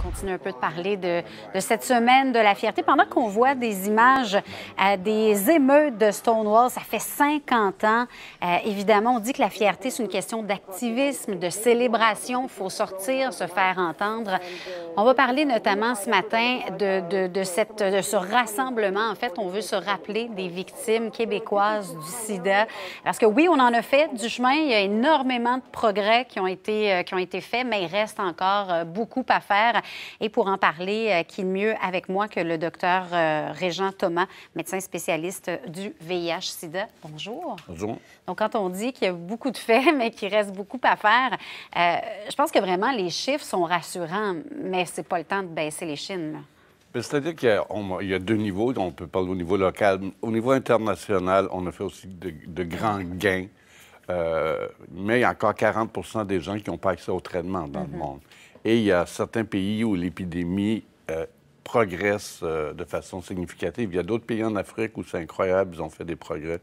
continue un peu de parler de cette semaine de la fierté. Pendant qu'on voit des images des émeutes de Stonewall, ça fait 50 ans. Évidemment, on dit que la fierté, c'est une question d'activisme, de célébration. Il faut sortir, se faire entendre. On va parler notamment ce matin de ce rassemblement. En fait, on veut se rappeler des victimes québécoises du sida. Parce que oui, on en a fait du chemin. Il y a énormément de progrès qui ont été faits, mais il reste encore beaucoup à faire. Et pour en parler, qui de mieux avec moi que le docteur Régent Thomas, médecin spécialiste du VIH-Sida. Bonjour. Bonjour. Donc, quand on dit qu'il y a beaucoup de faits, mais qu'il reste beaucoup à faire, je pense que vraiment les chiffres sont rassurants, mais c'est pas le temps de baisser les chines, là. C'est-à-dire qu'il y a deux niveaux. On peut parler au niveau local. Au niveau international, on a fait aussi de grands gains. Mais il y a encore 40 des gens qui n'ont pas accès au traitement dans le monde. Et il y a certains pays où l'épidémie progresse de façon significative. Il y a d'autres pays en Afrique où c'est incroyable, ils ont fait des progrès.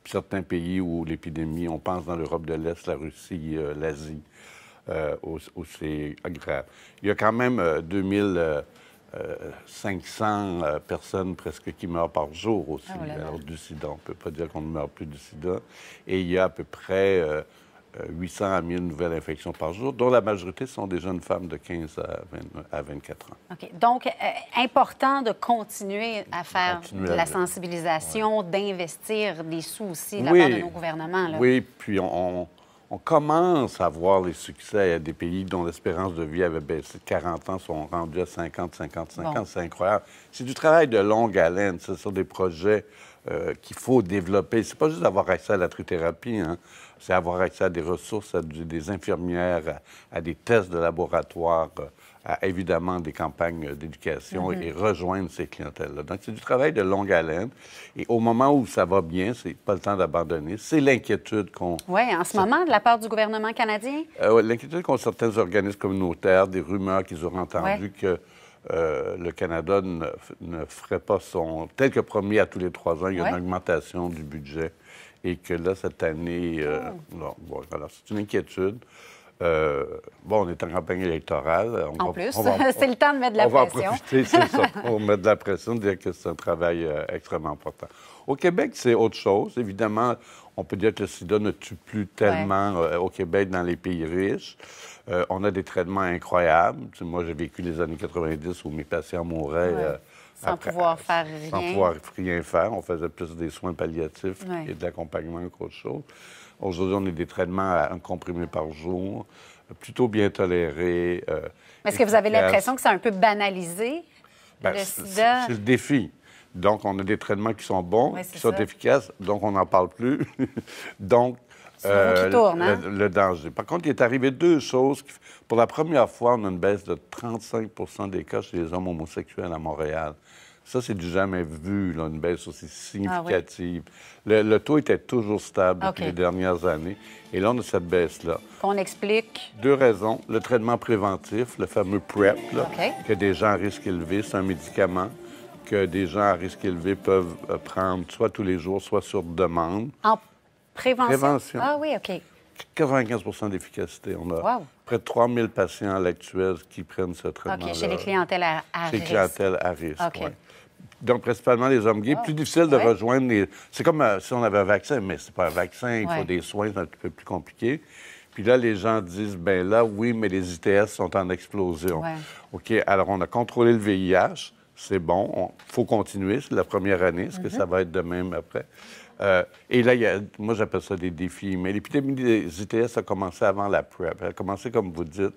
Puis certains pays où l'épidémie, on pense dans l'Europe de l'Est, la Russie, l'Asie, où c'est grave. Il y a quand même 2500 personnes presque qui meurent par jour aussi, alors, du sida. On ne peut pas dire qu'on ne meurt plus du sida. Et il y a à peu près 800 à 1000 nouvelles infections par jour, dont la majorité sont des jeunes femmes de 15 à 24 ans. OK. Donc, important de continuer à faire de la sensibilisation, d'investir des sous aussi de la part de nos gouvernements, là. Oui, puis on commence à voir les succès. Il y a des pays dont l'espérance de vie avait baissé de 40 ans, sont rendus à 50, 55 ans. C'est incroyable. C'est du travail de longue haleine. Ce sont des projets qu'il faut développer. C'est pas juste avoir accès à la trithérapie, hein. C'est avoir accès à des ressources, à des infirmières, à des tests de laboratoire, à évidemment des campagnes d'éducation et rejoindre ces clientèles-là. Donc, c'est du travail de longue haleine. Et au moment où ça va bien, c'est pas le temps d'abandonner. C'est l'inquiétude qu'on... Oui, en ce moment, de la part du gouvernement canadien? L'inquiétude qu'ont certains organismes communautaires, des rumeurs qu'ils auraient entendues que le Canada ne ferait pas son... Tel que promis à tous les 3 ans, il y a une augmentation du budget. Et que là, cette année... non, bon, alors, c'est une inquiétude. On est en campagne électorale. C'est le temps de mettre de la pression. On va en profiter, c'est ça. On va mettre de la pression, dire que c'est un travail extrêmement important. Au Québec, c'est autre chose. Évidemment, on peut dire que le sida ne tue plus tellement au Québec dans les pays riches. On a des traitements incroyables. Moi, j'ai vécu les années 90 où mes patients mouraient... sans pouvoir faire rien. Sans pouvoir rien faire. On faisait plus des soins palliatifs et de l'accompagnement qu'autre chose. Aujourd'hui, on a des traitements à 1 comprimé par jour, plutôt bien tolérés. Est-ce que vous avez l'impression que c'est un peu banalisé, le sida? C'est le défi. Donc, on a des traitements qui sont bons, qui sont efficaces, donc on n'en parle plus. Donc, le danger. Par contre, il est arrivé 2 choses. Pour la première fois, on a une baisse de 35 des cas chez les hommes homosexuels à Montréal. Ça, c'est du jamais vu, là, une baisse aussi significative. Le taux était toujours stable depuis les dernières années. Et là, on a cette baisse-là. Qu'on explique? 2 raisons. Le traitement préventif, le fameux PrEP, là, que des gens à risque élevé, c'est un médicament que des gens à risque élevé peuvent prendre soit tous les jours, soit sur demande. En prévention? Ah oui, OK. 95 d'efficacité. On a près de 3000 patients à l'actuel qui prennent ce traitement-là. OK, chez les clientèles à risque. Chez les clientèles à risque, oui. Donc, principalement les hommes gays. Plus difficile de rejoindre les... C'est comme si on avait un vaccin, mais c'est pas un vaccin. Il faut des soins, c'est un petit peu plus compliqué. Puis là, les gens disent, bien là, oui, mais les ITS sont en explosion. OK, alors on a contrôlé le VIH. C'est bon. Il faut continuer. C'est la première année. Est-ce que ça va être de même après? Et là, moi, j'appelle ça des défis. Mais l'épidémie des ITS a commencé avant la PrEP. Elle a commencé, comme vous dites,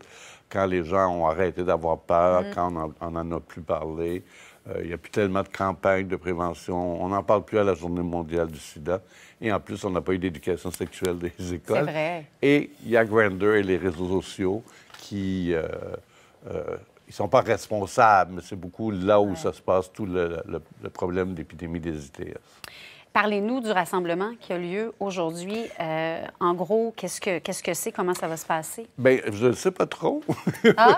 quand les gens ont arrêté d'avoir peur, quand on n'en a plus parlé. Il n'y a plus tellement de campagnes de prévention. On n'en parle plus à la Journée mondiale du sida. Et en plus, on n'a pas eu d'éducation sexuelle des écoles. C'est vrai. Et il y a Grindr et les réseaux sociaux qui... ils ne sont pas responsables, mais c'est beaucoup là où ça se passe, tout le problème d'épidémie des ITS. Parlez-nous du rassemblement qui a lieu aujourd'hui. En gros, qu'est-ce que c'est? Comment ça va se passer? Bien, je ne sais pas trop.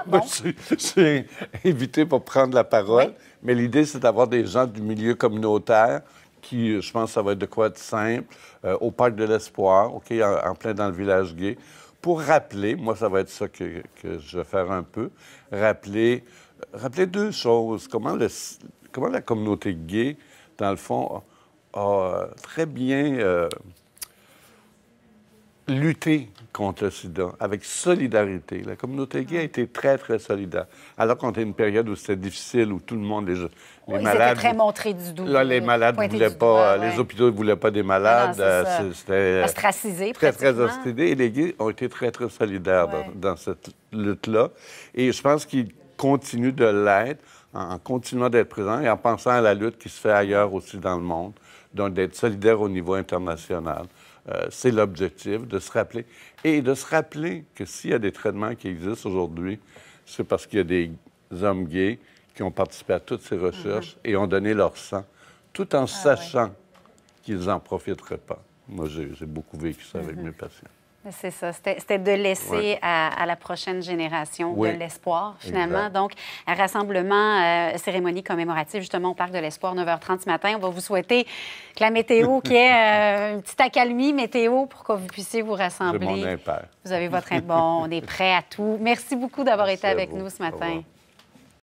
Bon. Je suis invité pour prendre la parole, mais l'idée, c'est d'avoir des gens du milieu communautaire qui, je pense, ça va être de quoi être simple, au Parc de l'Espoir, OK, en plein dans le village gay, pour rappeler, moi, ça va être ça que je vais faire un peu, rappeler deux choses. Comment la communauté gay, dans le fond, a très bien lutté contre le sida, avec solidarité. La communauté gay a été très, très solidaire. Alors qu'on était une période où c'était difficile, où tout le monde, les malades... C'était très montré du doigt. Là, les malades ne voulaient pas... Les hôpitaux ne voulaient pas des malades. C'était ostracisé, très, très ostracisé. Et les gays ont été très, très solidaires dans cette lutte-là. Et je pense qu'ils continuent de l'être en continuant d'être présents et en pensant à la lutte qui se fait ailleurs aussi dans le monde. Donc, d'être solidaire au niveau international. C'est l'objectif, de se rappeler. Et de se rappeler que s'il y a des traitements qui existent aujourd'hui, c'est parce qu'il y a des hommes gays qui ont participé à toutes ces recherches et ont donné leur sang, tout en sachant qu'ils n'en profiteraient pas. Moi, j'ai beaucoup vécu ça avec mes patients. C'est ça. C'était de laisser à la prochaine génération de l'espoir, finalement. Exact. Donc, un rassemblement, cérémonie commémorative, justement, au Parc de l'Espoir, 9h30 ce matin. On va vous souhaiter que la météo, qu'il y ait une petite accalmie météo pour que vous puissiez vous rassembler. C'est mon impair. Vous avez votre... Bon, on est prêt à tout. Merci beaucoup d'avoir été avec nous ce matin.